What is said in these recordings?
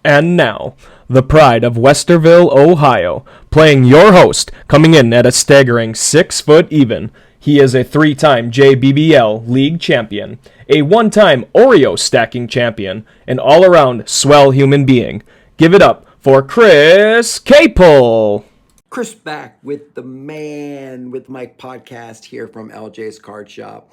And now, the pride of Westerville, Ohio, playing your host, coming in at a staggering 6 foot even. He is a 3 time JBBL League champion, a 1 time Oreo stacking champion, an all around swell human being. Give it up for Chris Capel. Chris back with the Man with Mike podcast here from LJ's Card Shop.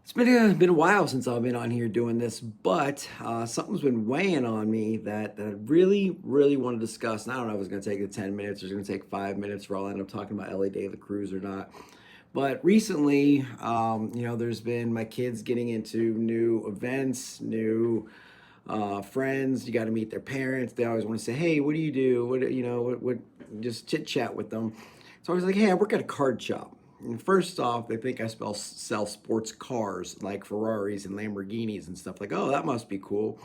It's been a while since I've been on here doing this, but something's been weighing on me that I really want to discuss. And I don't know if it's going to take 10 minutes or it's going to take 5 minutes, or I'll end up talking about LA De La Cruz or not. But recently, there's been my kids getting into new events, new friends. You got to meet their parents. They always want to say, "Hey, what do you do? What?" Just chit chat with them. So I was like, "Hey, I work at a card shop." And first off, they think I sell sports cars like Ferraris and Lamborghinis and stuff. Like, oh, that must be cool.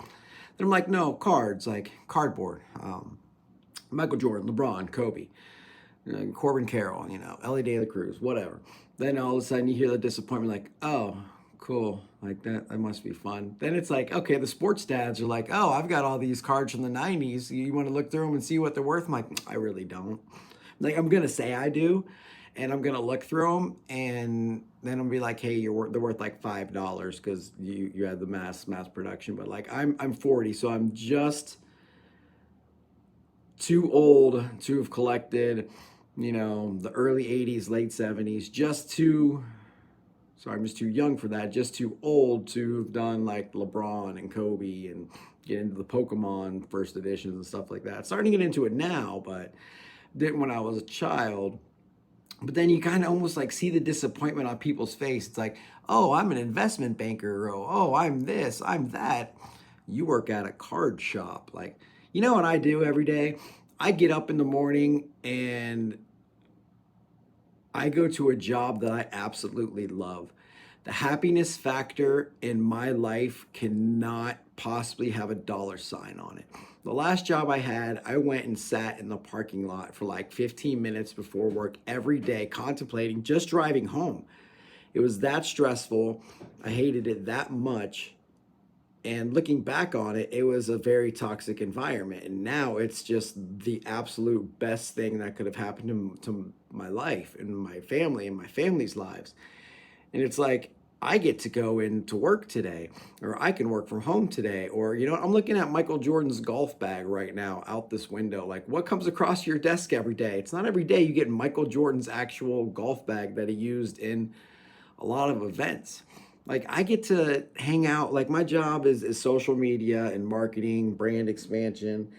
Then I'm like, no, cards, like cardboard. Michael Jordan, LeBron, Kobe, Corbin Carroll, Ellie De La Cruz, whatever. Then all of a sudden you hear the disappointment, like, oh, cool, like that must be fun. Then it's like, okay, the sports dads are like, oh, I've got all these cards from the 90s. You want to look through them and see what they're worth? I'm like, I really don't. Like, I'm going to say I do, and I'm going to look through them, and then I'll be like, hey, they're worth like $5 because you had the mass production. But like, I'm 40, so I'm just too old to have collected, the early 80s, late 70s, I'm just too young for that, just too old to have done like LeBron and Kobe and get into the Pokemon first editions and stuff like that. Starting to get into it now, but didn't when I was a child. But then you kind of almost like see the disappointment on people's face. It's like, oh, I'm an investment banker. Or, oh, I'm this, I'm that. You work at a card shop. Like, you know what I do every day? I get up in the morning and I go to a job that I absolutely love. The happiness factor in my life cannot possibly have a dollar sign on it. The last job I had, I went and sat in the parking lot for like 15 minutes before work every day, contemplating just driving home. It was that stressful. I hated it that much. And looking back on it, it was a very toxic environment. And now it's just the absolute best thing that could have happened to my life and my family and my family's lives. And it's like, I get to go into work today, or I can work from home today, or, I'm looking at Michael Jordan's golf bag right now out this window. Like, what comes across your desk every day? It's not every day you get Michael Jordan's actual golf bag that he used in a lot of events. Like, I get to hang out. Like, my job is social media and marketing, brand expansion.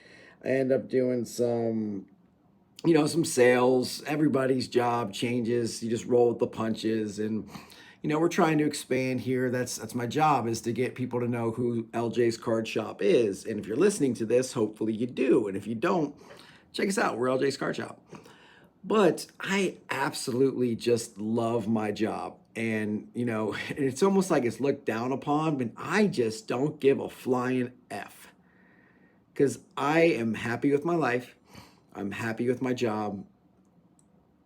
I end up doing some sales. Everybody's job changes. You just roll with the punches. And, we're trying to expand here. That's my job, is to get people to know who LJ's Card Shop is. And if you're listening to this, hopefully you do. And if you don't, check us out. We're LJ's Card Shop. But I absolutely just love my job. And, it's almost like it's looked down upon, but I just don't give a flying F. Because I am happy with my life. I'm happy with my job.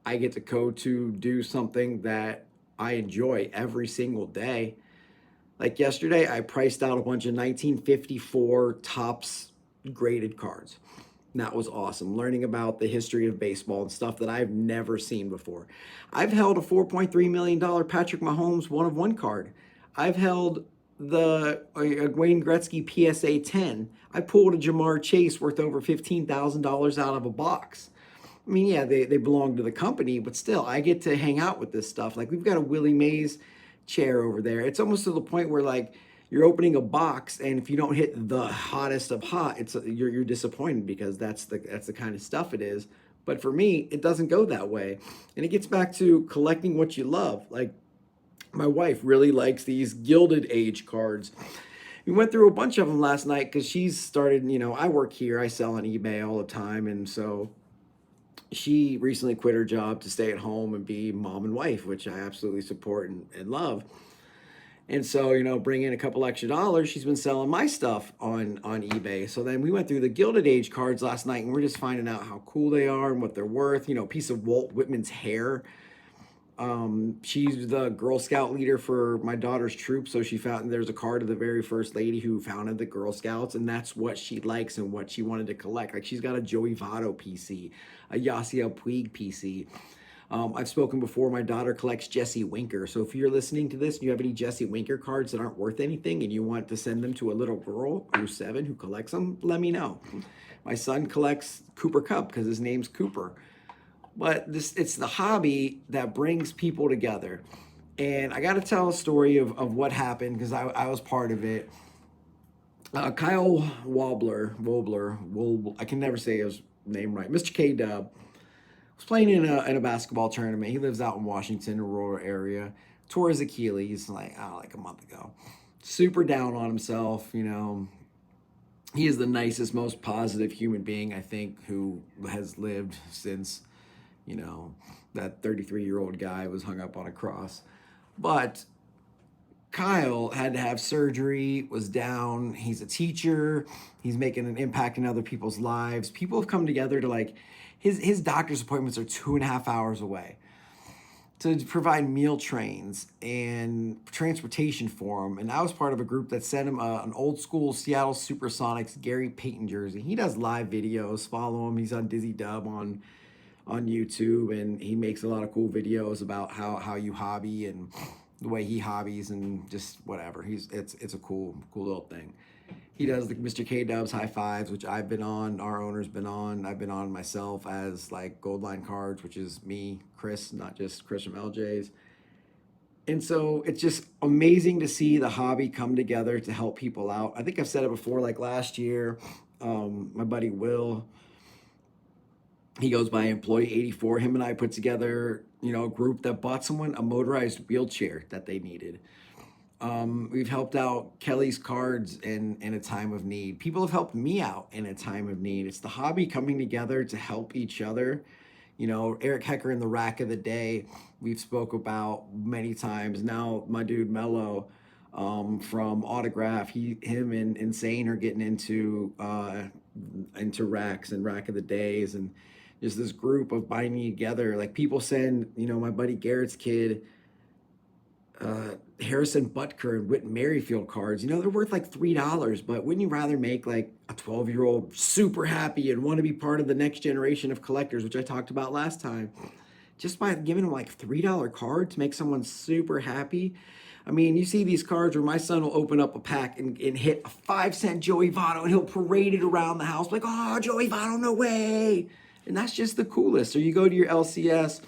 I get to go to do something that I enjoy every single day. Like yesterday, I priced out a bunch of 1954 Topps graded cards. And that was awesome. Learning about the history of baseball and stuff that I've never seen before. I've held a $4.3 million Patrick Mahomes 1/1 card. I've held the Wayne Gretzky PSA 10. I pulled a Jamar Chase worth over $15,000 out of a box. I mean, yeah, they belong to the company, but still, I get to hang out with this stuff. Like, we've got a Willie Mays chair over there. It's almost to the point where, like, you're opening a box, and if you don't hit the hottest of hot, you're disappointed, because that's the kind of stuff it is. But for me, it doesn't go that way, and it gets back to collecting what you love. Like, my wife really likes these Gilded Age cards. We went through a bunch of them last night because she's started. I work here, I sell on eBay all the time, and so she recently quit her job to stay at home and be mom and wife, which I absolutely support and love. And so, bring in a couple extra dollars. She's been selling my stuff on eBay. So then we went through the Gilded Age cards last night, and we're just finding out how cool they are and what they're worth. A piece of Walt Whitman's hair She's the Girl Scout leader for my daughter's troop. So she found there's a card of the very first lady who founded the Girl Scouts, and that's what she likes and what she wanted to collect. Like she's got a Joey Votto PC, a Yasiel Puig PC. I've spoken before. My daughter collects Jesse Winker. So if you're listening to this and you have any Jesse Winker cards that aren't worth anything and you want to send them to a little girl who's 7 who collects them, let me know. My son collects Cooper Cup because his name's Cooper. But it's the hobby that brings people together. And I got to tell a story of what happened because I was part of it. Kyle Wobler, I can never say his name right. Mr. K Dub was playing in a basketball tournament. He lives out in Washington, a rural area. Tore his Achilles like a month ago. Super down on himself, you know. He is the nicest, most positive human being I think who has lived since, you know, that 33-year-old guy was hung up on a cross. But Kyle had to have surgery, was down. He's a teacher. He's making an impact in other people's lives. People have come together to like, his doctor's appointments are 2.5 hours away to provide meal trains and transportation for him. And I was part of a group that sent him an old school Seattle Supersonics Gary Payton jersey. He does live videos. Follow him. He's on Dizzy Dub on YouTube, and he makes a lot of cool videos about how you hobby and the way he hobbies and just whatever. It's a cool little thing. He does the Mr. K Dubs high fives, which I've been on, our owner's been on. I've been on myself as like Gold Line Cards, which is me, Chris, not just Chris from LJ's. And so it's just amazing to see the hobby come together to help people out. I think I've said it before, like last year, my buddy Will, he goes by Employee 84. Him and I put together, you know, a group that bought someone a motorized wheelchair that they needed. We've helped out Kelly's Cards in a time of need. People have helped me out in a time of need. It's the hobby coming together to help each other. You know, Eric Hecker in the Rack of the Day, we've spoke about many times. Now my dude Mello from Autograph, him and Insane are getting into racks and Rack of the Days, and just this group of binding together. Like people send, you know, my buddy Garrett's kid, Harrison Butker and Whit Merrifield cards. You know, they're worth like $3, but wouldn't you rather make like a 12-year-old super happy and want to be part of the next generation of collectors, which I talked about last time, just by giving them like $3 card to make someone super happy? I mean, you see these cards where my son will open up a pack and hit a 5-cent Joey Votto, and he'll parade it around the house like, oh, Joey Votto, no way. And that's just the coolest. Or you go to your LCS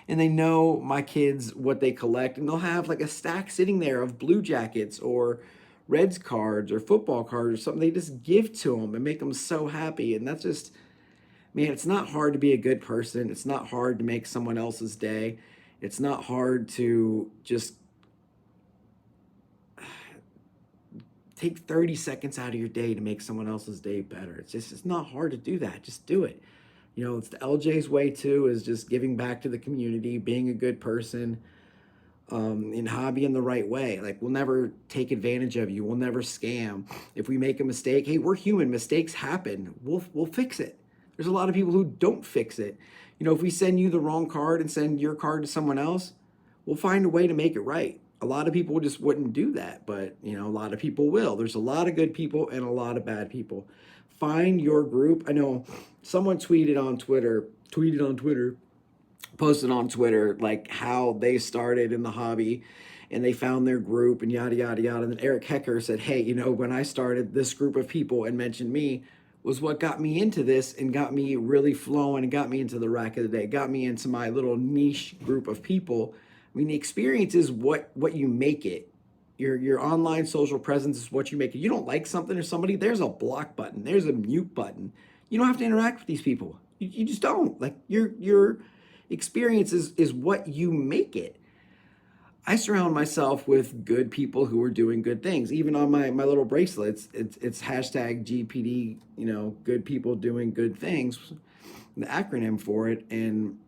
and they know my kids what they collect, and they'll have like a stack sitting there of Blue Jackets or Reds cards or football cards or something. They just give to them and make them so happy. And that's just, man, it's not hard to be a good person. It's not hard to make someone else's day. It's not hard to just take 30 seconds out of your day to make someone else's day better. It's not hard to do that. Just do it. You know, it's the LJ's way too, is just giving back to the community, being a good person, in hobby in the right way. Like, we'll never take advantage of you. We'll never scam. If we make a mistake, hey, we're human. Mistakes happen. We'll fix it. There's a lot of people who don't fix it. You know, if we send you the wrong card and send your card to someone else, we'll find a way to make it right. A lot of people just wouldn't do that, but, you know, a lot of people will. There's a lot of good people and a lot of bad people. Find your group. I know someone posted on Twitter, like how they started in the hobby and they found their group and yada, yada, yada. And then Eric Hecker said, hey, you know, when I started, this group of people and mentioned me was what got me into this and got me really flowing and got me into the Rack of the Day, got me into my little niche group of people. I mean, the experience is what you make it. Your online social presence is what you make it. You don't like something or somebody, there's a block button, there's a mute button. You don't have to interact with these people. You just don't. Like, your experience is what you make it. I surround myself with good people who are doing good things. Even on my little bracelets, it's hashtag GPD, you know, good people doing good things, the acronym for it. And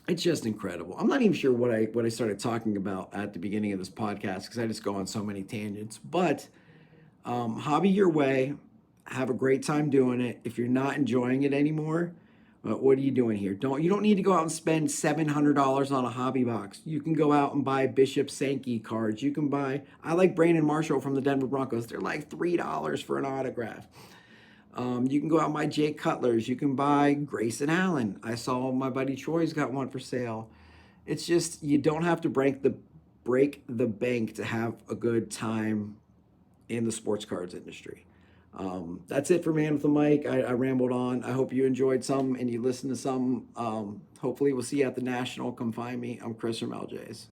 it's just incredible. I'm not even sure what I started talking about at the beginning of this podcast because I just go on so many tangents. But hobby your way. Have a great time doing it. If you're not enjoying it anymore, What are you doing here? You don't need to go out and spend $700 on a hobby box. You can go out and buy Bishop Sankey cards. You can buy. I like Brandon Marshall from the Denver Broncos. They're like $3 for an autograph. You can go out and buy Jake Cutlers. You can buy Grayson Allen. I saw my buddy Troy's got one for sale. It's just you don't have to break the bank to have a good time in the sports cards industry. That's it for Man with the Mic. I rambled on. I hope you enjoyed some and you listened to some. Hopefully, we'll see you at the National. Come find me. I'm Chris from LJ's.